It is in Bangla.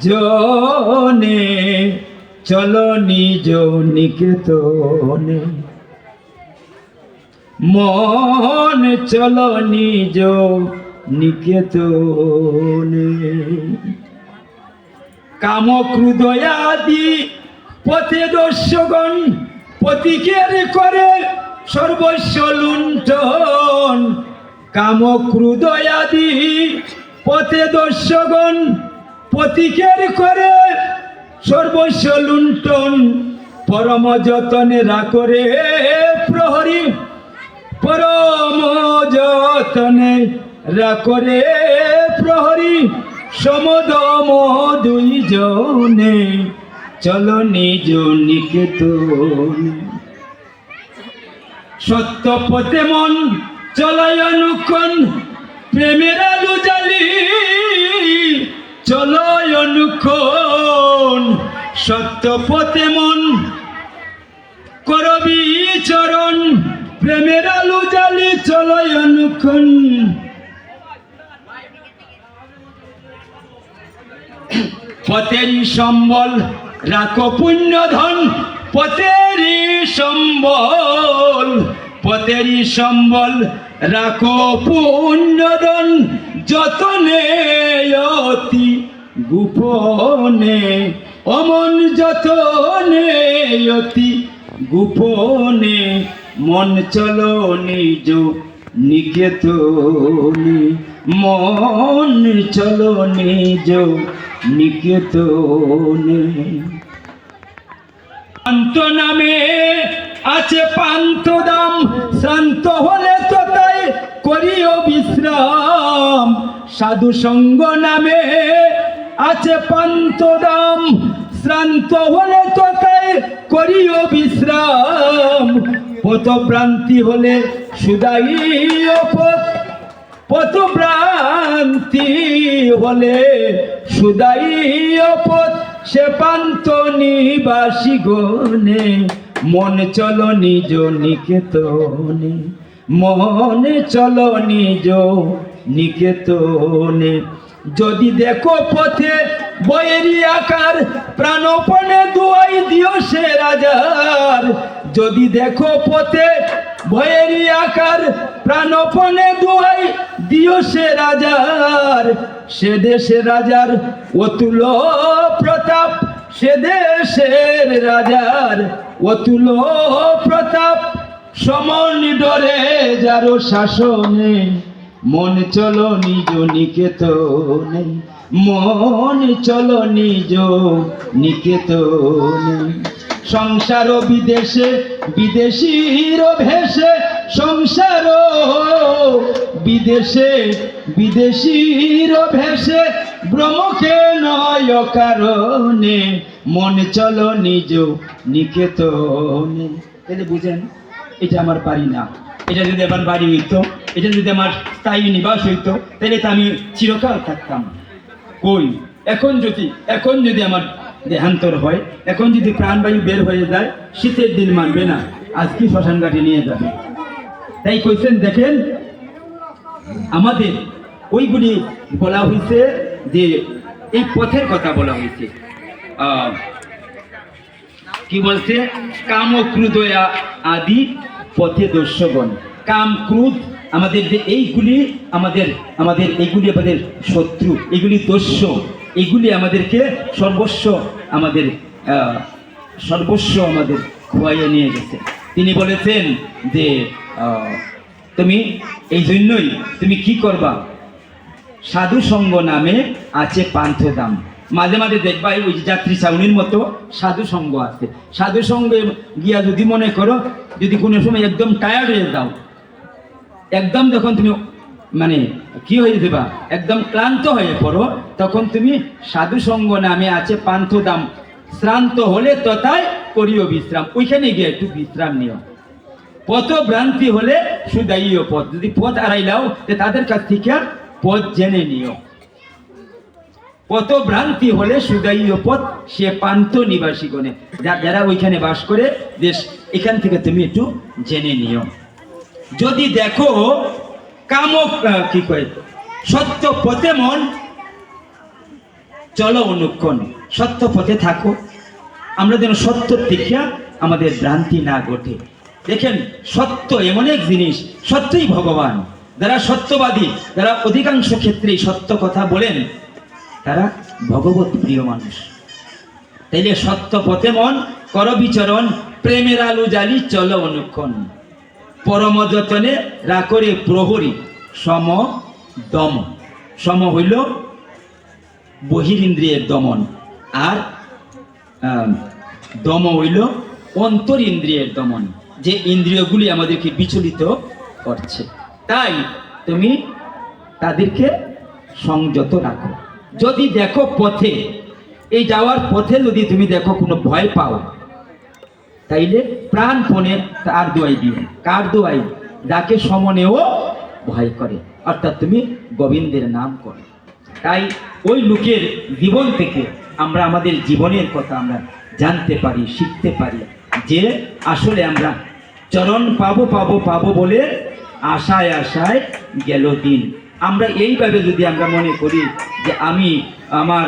জনে চলো নিজ নিকেতনে, মন চলো নিজ নিকেতনে। কাম ক্রোধয়াদি পথে দস্যুগণ প্রতীকের করে সর্বস্ব লুণ্ঠন। কাম ক্রোধয়াদি পথে দস্যুগণ প্রতীকের করে সর্বস্ব লুণ্ঠন। পরম যতনে রাখরে প্রহরী, পরম যতনে রাখরে প্রহরী। সমদম দুইজনে চলো নিজ নিকেতনে। সত্য পথে মন চলায় অনুক্ষণ, প্রেমের আলো জ্বালি চলো অনুক্ষণ। সত্য পথে মন করবি চরণ, প্রেমের আলো জ্বালি চলো অনুক্ষণ। পথেরই সম্বল রাখো পুণ্য ধন, পথেরই সম্বল, পথেরই সম্বল রাখো পুণ্য ধন। যতনে অতি গোপনে অমন যতনে অতি গোপনে। মন চলো নিজ নিকেতনে, মন চলো নিজ নিকেতনে। পান্থ নামে আছে পান্থ দাম, শ্রান্ত হলে তো তাই করিও বিশ্রাম। সাধু সঙ্গ নামে আছে পান্থ দাম, শ্রান্ত হলে তো তাই করিও বিশ্রাম। পথভ্রান্তি হলে সুদাইও পথ, পথভ্রান্তি হলে সুদাইও পথ। সে পান্থ নিবাসী গণে মন চলো নিজ নিকেতনে, মন চলো নিজ নিকেতনে। যদি দেখো পথে বৈরী আকার, প্রাণপণে দুয়াই দিও সে রাজার। যদি দেখো পথে বৈরী আকার, প্রাণপণে দুয়াই দিও সে রাজার। সে দেশে রাজার অতুল প্রতাপ, সে দেশের রাজার অতুল প্রতাপ। সমন ডরে যারো শাসনে মন চলো নিজ নিকেতনে, মন চলো নিজ নিকেতনে। সংসার বিদেশে বিদেশীর ভেসে, সংসার বিদেশে বিদেশীর ভেসে। ব্রহ্মকে নয় কারণে মন চলো নিজ নিকেতনে। তাহলে বুঝেন, এটা আমার বাড়ি না। এটা যদি আমার বাড়ি হইতো, এটা যদি আমার স্থায়ী নিবাস হইতো, তাহলে তো আমি চিরকাল থাকতাম। কই এখন যদি আমার দেহান্তর হয়, এখন যদি প্রাণবায়ু বের হয়ে যায়, শীতের দিন মানবে না, আজকে শ্মশান ঘাটে নিয়ে যাবে। তাই কইছেন, দেখেন আমাদের ওইগুলি বলা হয়েছে যে এই পথের কথা বলা হয়েছে। কি বলছে? কাম ক্রোধ আদি পথে দস্যুগণ। কাম ক্রোধ আমাদের যে এইগুলি আমাদের এইগুলি আমাদের শত্রু, এগুলি দস্যু, এগুলি আমাদেরকে সর্বস্ব আমাদের খোয়াইয়ে নিয়ে গেছে। তিনি বলেছেন যে তুমি এই জন্যই তুমি কি করবা, সাধু সঙ্গ নামে আছে পান্থ দাম। মাঝে মাঝে দেখবা ওই যাত্রী ছাউনির মতো সাধু সঙ্গ আছে। সাধু সঙ্গে গিয়া যদি মনে করো, যদি কোনো সময় একদম টায়ার্ড হয়ে যাও, একদম যখন তুমি মানে কি হয়ে যাবা, একদম ক্লান্ত হয়ে পড়ো, তখন তুমি সাধু সঙ্গ নামে আছে পান্থ দাম, শ্রান্ত হলে তথায় করিও বিশ্রাম। ওইখানে গিয়ে একটু বিশ্রাম নিও। পথ ভ্রান্তি হলে সুদাইও পথ, যদি পথ হারাইলাও তাদের কাছ থেকে পথ জেনে নিও। পথ ভ্রান্তি হলে সুদাইও পথ, সে পান্থ নিবাসী গণে, যারা ওইখানে বাস করে দেশ, এখান থেকে তুমি একটু জেনে নিও। যদি দেখো কাম কি কয় সত্য পথে মন চলো অনুক্ষণ, সত্য পথে থাকো। আমরা যেন সত্য দেখিয়া আমাদের ভ্রান্তি না ঘটে। দেখেন, সত্য এমন এক জিনিস, সত্যই ভগবান। যারা সত্যবাদী, যারা অধিকাংশ ক্ষেত্রেই সত্য কথা বলেন, তারা ভগবত প্রিয় মানুষ। তাইলে সত্য পথে মন কর বিচরণ, প্রেমের আলু জ্বালি চলো অনুক্ষণ। পরম যতনে রাখরে প্রহরী সম দম। সম হইল বহিরিন্দ্রিয়ের দমন, আর দম হইল অন্তর ইন্দ্রিয়ের দমন, যে ইন্দ্রিয়গুলি আমাদেরকে বিচলিত করছে। তাই তুমি তাদেরকে সংযত রাখো। যদি দেখো পথে, এই যাওয়ার পথে যদি তুমি দেখো কোনো ভয় পাও, তাইলে প্রাণপণে তার দোয়াই দিও। কার দোয়াই? যাকে সমনেও ভয় করে, অর্থাৎ তুমি গোবিন্দের নাম করো। তাই ওই লোকের জীবন থেকে আমরা আমাদের জীবনের কথা আমরা জানতে পারি, শিখতে পারি, যে আসলে আমরা চরণ পাবো পাবো পাবো বলে আশায় আশায় গেল দিন। আমরা এইভাবে যদি আমরা মনে করি যে আমি আমার